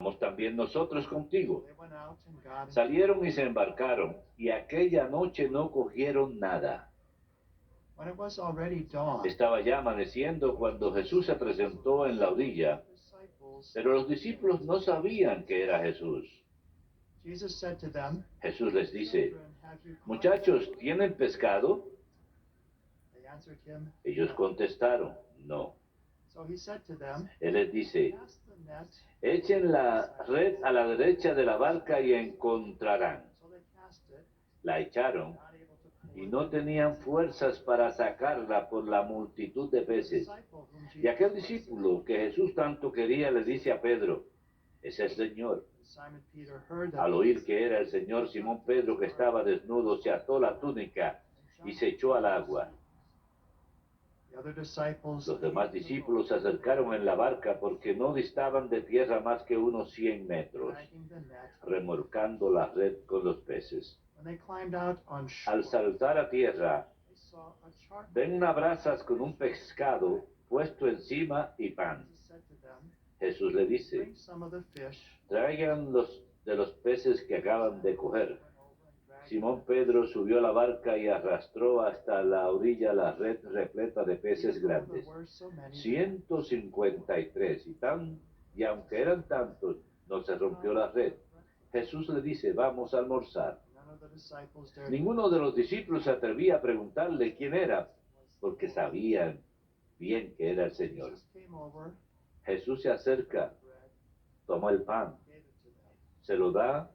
vamos también nosotros contigo. Salieron y se embarcaron, y aquella noche no cogieron nada. Estaba ya amaneciendo cuando Jesús se presentó en la orilla, pero los discípulos no sabían que era Jesús. Jesús les dice: muchachos, ¿tienen pescado? Ellos contestaron: no. Él les dice: echen la red a la derecha de la barca y encontrarán. La echaron y no tenían fuerzas para sacarla por la multitud de peces. Y aquel discípulo que Jesús tanto quería le dice a Pedro: es el Señor. Al oír que era el Señor, Simón Pedro, que estaba desnudo, se ató la túnica y se echó al agua. Los demás discípulos se acercaron en la barca porque no distaban de tierra más que unos 100 metros, remolcando la red con los peces. Al saltar a tierra, ven unas brasas con un pescado puesto encima y pan. Jesús le dice: traigan de los peces que acaban de coger. Simón Pedro subió a la barca y arrastró hasta la orilla la red repleta de peces grandes, 153, y aunque eran tantos, no se rompió la red. Jesús le dice: vamos a almorzar. Ninguno de los discípulos se atrevía a preguntarle quién era, porque sabían bien que era el Señor. Jesús se acerca, toma el pan, se lo da,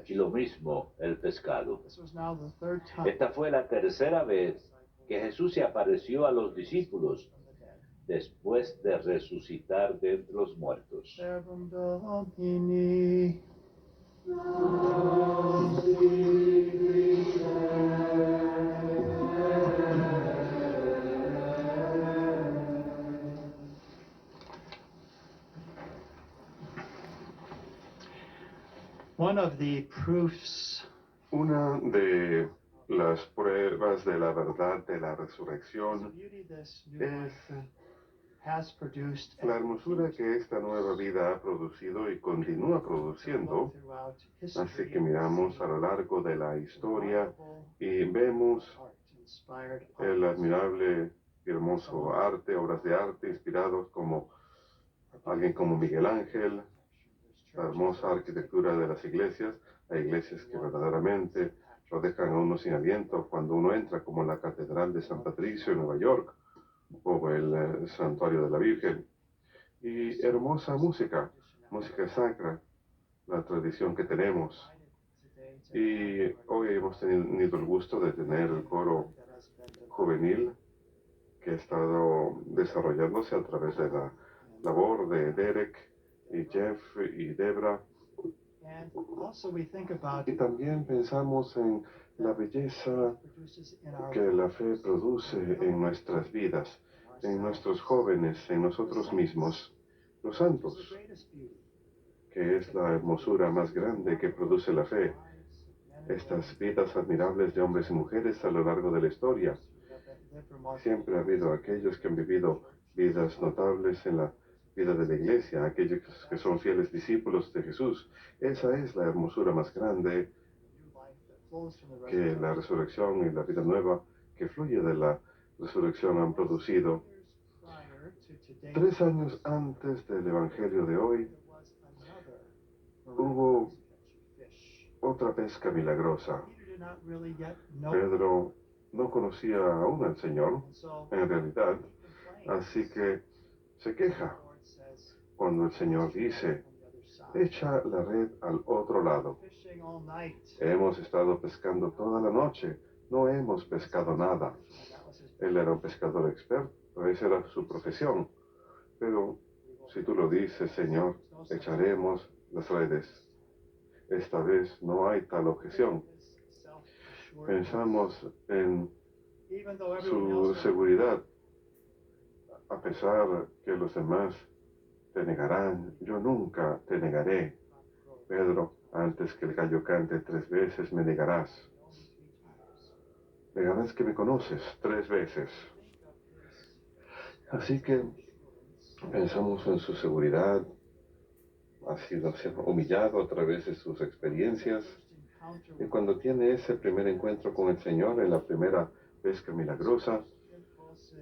y lo mismo el pescado. Esta fue la tercera vez que Jesús se apareció a los discípulos después de resucitar de entre los muertos. Una de las pruebas de la verdad de la resurrección es la hermosura que esta nueva vida ha producido y continúa produciendo. Así que miramos a lo largo de la historia y vemos el admirable y hermoso arte, obras de arte inspirados como alguien como Miguel Ángel, la hermosa arquitectura de las iglesias. Hay iglesias que verdaderamente lo dejan a uno sin aliento cuando uno entra, como la Catedral de San Patricio en Nueva York o el Santuario de la Virgen. Y hermosa música, música sacra, la tradición que tenemos. Y hoy hemos tenido el gusto de tener el coro juvenil que ha estado desarrollándose a través de la labor de Derek y Jeff y Debra. Y también pensamos en la belleza que la fe produce en nuestras vidas, en nuestros jóvenes, en nosotros mismos, los santos, que es la hermosura más grande que produce la fe. Estas vidas admirables de hombres y mujeres a lo largo de la historia. Siempre ha habido aquellos que han vivido vidas notables en la vida de la iglesia, aquellos que son fieles discípulos de Jesús. Esa es la hermosura más grande que la resurrección y la vida nueva que fluye de la resurrección han producido. 3 años antes del Evangelio de hoy, hubo otra pesca milagrosa. Pedro no conocía aún al Señor, en realidad, así que se queja cuando el Señor dice: echa la red al otro lado. Hemos estado pescando toda la noche, no hemos pescado nada. Él era un pescador experto, esa era su profesión. Pero si tú lo dices, Señor, echaremos las redes. Esta vez no hay tal objeción. Pensamos en su seguridad. A pesar que los demás te negarán, yo nunca te negaré. Pedro, antes que el gallo cante 3 veces, me negarás. Negarás que me conoces 3 veces. Así que pensamos en su seguridad, sido humillado a través de sus experiencias. Y cuando tiene ese primer encuentro con el Señor, en la primera pesca milagrosa,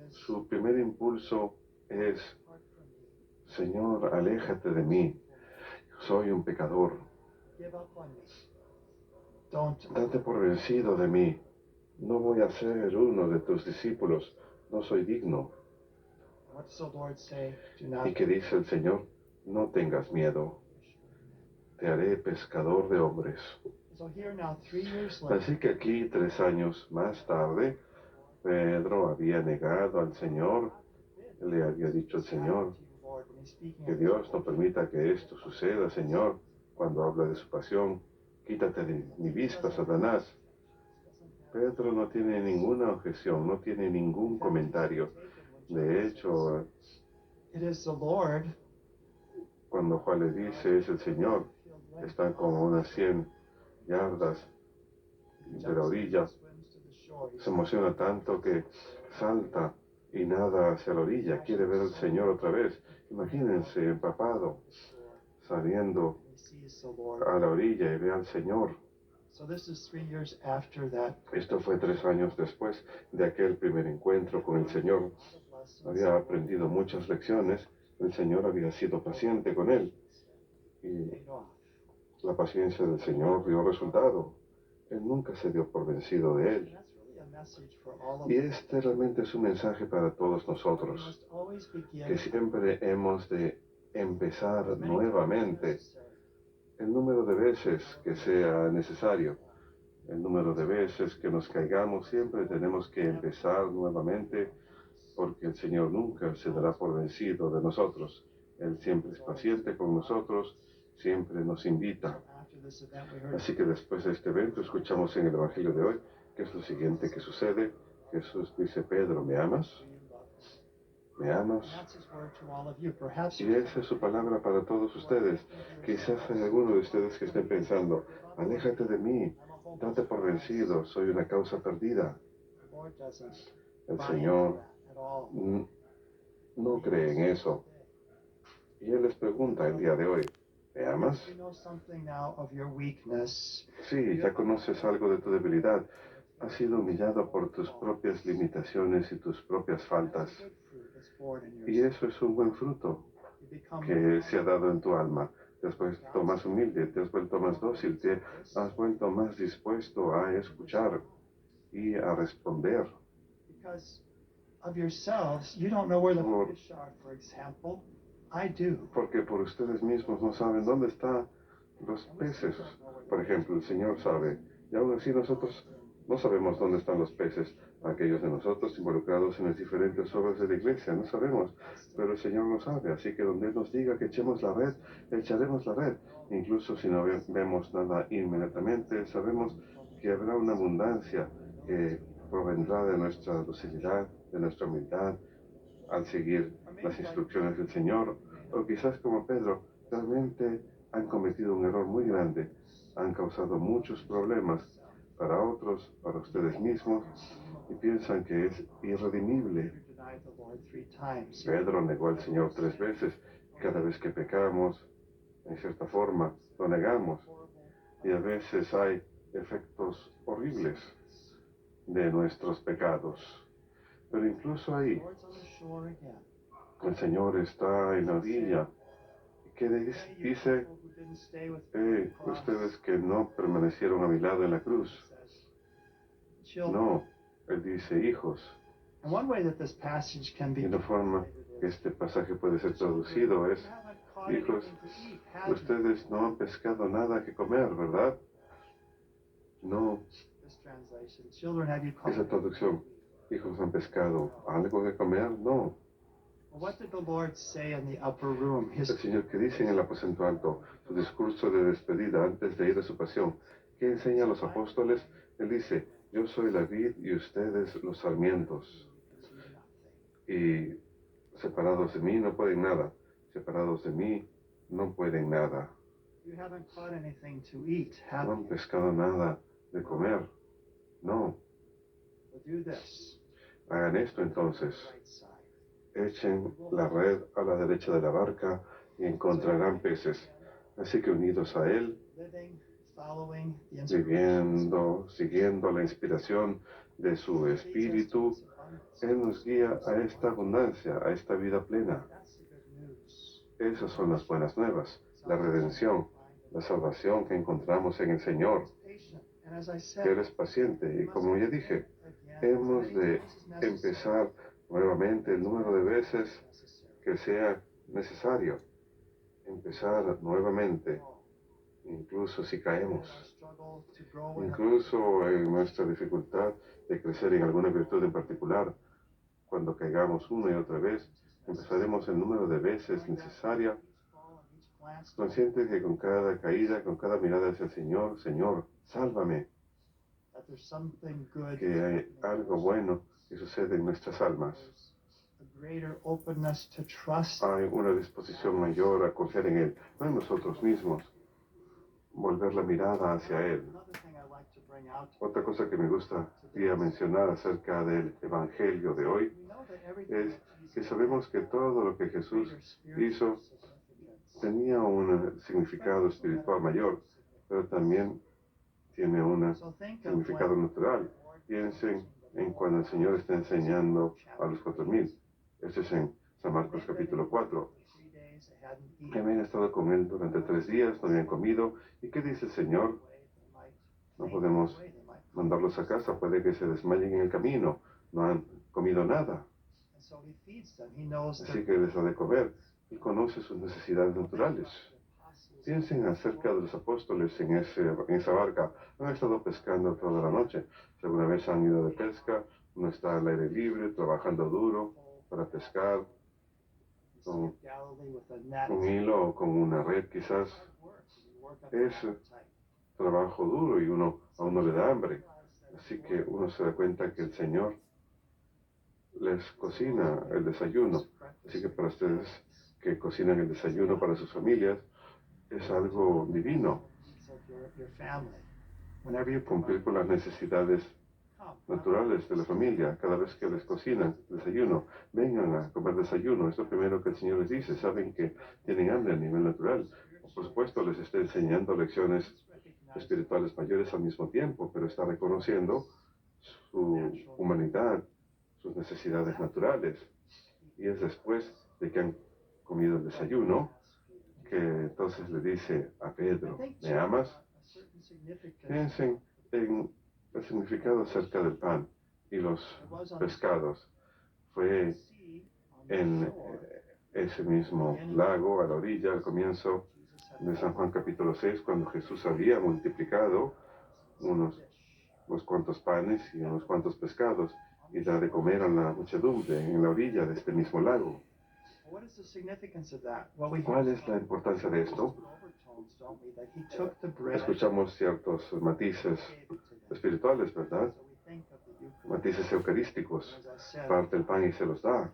su primer impulso es: Señor, aléjate de mí, soy un pecador. Date por vencido de mí. No voy a ser uno de tus discípulos. No soy digno. ¿Y qué dice el Señor? No tengas miedo. Te haré pescador de hombres. Así que aquí, 3 años más tarde, Pedro había negado al Señor. Le había dicho al Señor que Dios no permita que esto suceda, Señor. Cuando habla de su pasión, quítate de mi vista, Satanás. Pedro no tiene ninguna objeción, no tiene ningún comentario. De hecho, cuando Juan le dice es el Señor, están como unas 100 yardas de la orilla, se emociona tanto que salta y nada hacia la orilla, quiere ver al Señor otra vez. Imagínense, empapado, saliendo a la orilla y ve al Señor. Esto fue 3 años después de aquel primer encuentro con el Señor. Había aprendido muchas lecciones, el Señor había sido paciente con él. Y la paciencia del Señor dio resultado. Él nunca se dio por vencido de él. Y este realmente es un mensaje para todos nosotros, que siempre hemos de empezar nuevamente el número de veces que sea necesario. El número de veces que nos caigamos, siempre tenemos que empezar nuevamente, porque el Señor nunca se dará por vencido de nosotros. Él siempre es paciente con nosotros, siempre nos invita. Así que después de este evento escuchamos en el Evangelio de hoy que es lo siguiente que sucede. Jesús dice: Pedro, ¿me amas? ¿Me amas? Y esa es su palabra para todos ustedes. Quizás hay alguno de ustedes que estén pensando: aléjate de mí, date por vencido, soy una causa perdida. El Señor no cree en eso. Y Él les pregunta el día de hoy: ¿me amas? Sí, ya conoces algo de tu debilidad. Has sido humillado por tus propias limitaciones y tus propias faltas. Y eso es un buen fruto que se ha dado en tu alma. Te has vuelto más humilde, te has vuelto más dócil, te has vuelto más dispuesto a escuchar y a responder. Porque por ustedes mismos no saben dónde están los peces. Por ejemplo, el Señor sabe. Y aún así nosotros no sabemos dónde están los peces. Aquellos de nosotros involucrados en las diferentes obras de la iglesia, no sabemos. Pero el Señor lo sabe. Así que donde Él nos diga que echemos la red, echaremos la red. Incluso si no vemos nada inmediatamente, sabemos que habrá una abundancia que provendrá de nuestra docilidad, de nuestra humildad, al seguir las instrucciones del Señor. O quizás como Pedro, realmente han cometido un error muy grande, han causado muchos problemas para otros, para ustedes mismos, y piensan que es irredimible. Pedro negó al Señor 3 veces. Cada vez que pecamos, en cierta forma, lo negamos, y a veces hay efectos horribles de nuestros pecados. Pero incluso ahí, el Señor está en la orilla. ¿Qué dice? Ustedes que no permanecieron a mi lado en la cruz. No, Él dice hijos. Y la forma que este pasaje puede ser traducido es: hijos, ustedes no han pescado nada que comer, ¿verdad? No. Esa traducción: hijos, ¿han pescado algo de comer? No. El Señor, que dice en el aposento alto, su discurso de despedida antes de ir a su pasión, ¿qué enseña a los apóstoles? Él dice: yo soy la vid y ustedes los sarmientos. Y separados de mí no pueden nada. Separados de mí no pueden nada. No han pescado nada de comer. No. Hagan esto entonces. Echen la red a la derecha de la barca y encontrarán peces. Así que unidos a Él, viviendo, siguiendo la inspiración de su Espíritu, Él nos guía a esta abundancia, a esta vida plena. Esas son las buenas nuevas, la redención, la salvación que encontramos en el Señor. Que Él es paciente y, como ya dije, hemos de empezar nuevamente el número de veces que sea necesario. Empezar nuevamente, incluso si caemos, incluso en nuestra dificultad de crecer en alguna virtud en particular. Cuando caigamos una y otra vez, empezaremos el número de veces necesaria, conscientes que con cada caída, con cada mirada hacia el Señor, Señor, sálvame, que hay algo bueno que sucede en nuestras almas. Hay una disposición mayor a confiar en Él, no en nosotros mismos, volver la mirada hacia Él. Otra cosa que me gustaría mencionar acerca del Evangelio de hoy es que sabemos que todo lo que Jesús hizo tenía un significado espiritual mayor, pero también tiene un significado natural. Piensen en cuando el Señor está enseñando a los 4,000. Esto es en San Marcos capítulo 4. Habían estado con Él durante 3 días, no habían comido. ¿Y qué dice el Señor? No podemos mandarlos a casa, puede que se desmayen en el camino, no han comido nada. Así que les ha de comer y conoce sus necesidades naturales. Piensen acerca de los apóstoles en esa barca. Han estado pescando toda la noche. Si alguna vez han ido de pesca, uno está al aire libre, trabajando duro para pescar con un hilo o con una red quizás. Es trabajo duro y a uno le da hambre. Así que uno se da cuenta que el Señor les cocina el desayuno. Así que para ustedes que cocinan el desayuno para sus familias, es algo divino. Cumplir con las necesidades naturales de la familia. Cada vez que les cocinan desayuno, vengan a comer desayuno. Es lo primero que el Señor les dice. Saben que tienen hambre a nivel natural. Por supuesto, les está enseñando lecciones espirituales mayores al mismo tiempo, pero está reconociendo su humanidad, sus necesidades naturales. Y es después de que han comido el desayuno que entonces le dice a Pedro, ¿me amas? Piensen en el significado acerca del pan y los pescados. Fue en ese mismo lago, a la orilla, al comienzo de San Juan capítulo 6, cuando Jesús había multiplicado unos cuantos panes y unos cuantos pescados y da de comer a la muchedumbre en la orilla de este mismo lago. ¿Cuál es la importancia de esto? Escuchamos ciertos matices espirituales, ¿verdad? Matices eucarísticos. Parte el pan y se los da.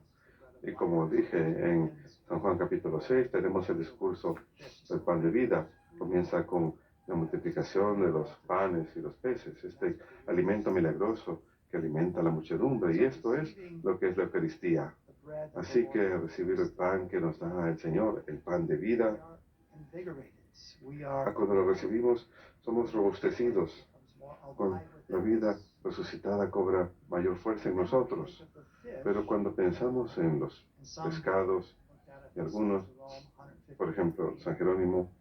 Y como dije en San Juan capítulo 6, tenemos el discurso del pan de vida. Comienza con la multiplicación de los panes y los peces, este alimento milagroso que alimenta a la muchedumbre. Y esto es lo que es la Eucaristía. Así que recibir el pan que nos da el Señor, el pan de vida, cuando lo recibimos somos robustecidos. Con la vida resucitada cobra mayor fuerza en nosotros. Pero cuando pensamos en los pescados, y algunos, por ejemplo, San Jerónimo,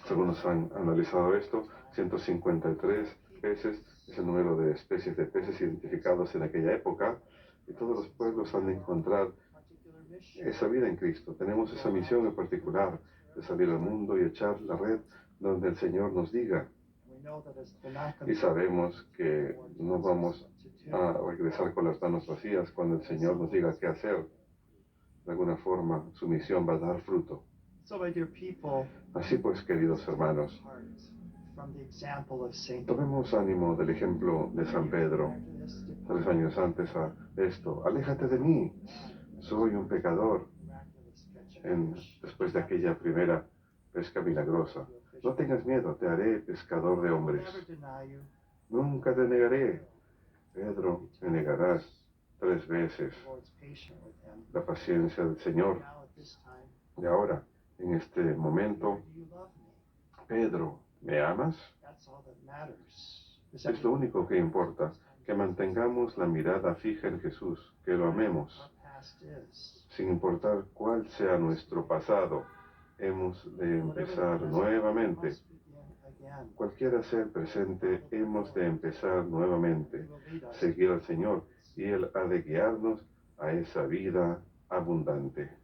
algunos han analizado esto, 153 peces es el número de especies de peces identificados en aquella época, y todos los pueblos han de encontrar esa vida en Cristo. Tenemos esa misión en particular de salir al mundo y echar la red donde el Señor nos diga. Y sabemos que no vamos a regresar con las manos vacías cuando el Señor nos diga qué hacer. De alguna forma, su misión va a dar fruto. Así pues, queridos hermanos, tomemos ánimo del ejemplo de San Pedro, 3 años antes a esto. Aléjate de mí, soy un pecador. Después de aquella primera pesca milagrosa, no tengas miedo, te haré pescador de hombres. Nunca te negaré. Pedro, me negarás 3 veces. La paciencia del Señor. Y ahora, en este momento, Pedro, ¿me amas? Es lo único que importa, que mantengamos la mirada fija en Jesús, que lo amemos, sin importar cuál sea nuestro pasado. Hemos de empezar nuevamente. Cualquiera sea el presente, hemos de empezar nuevamente, seguir al Señor, y Él ha de guiarnos a esa vida abundante.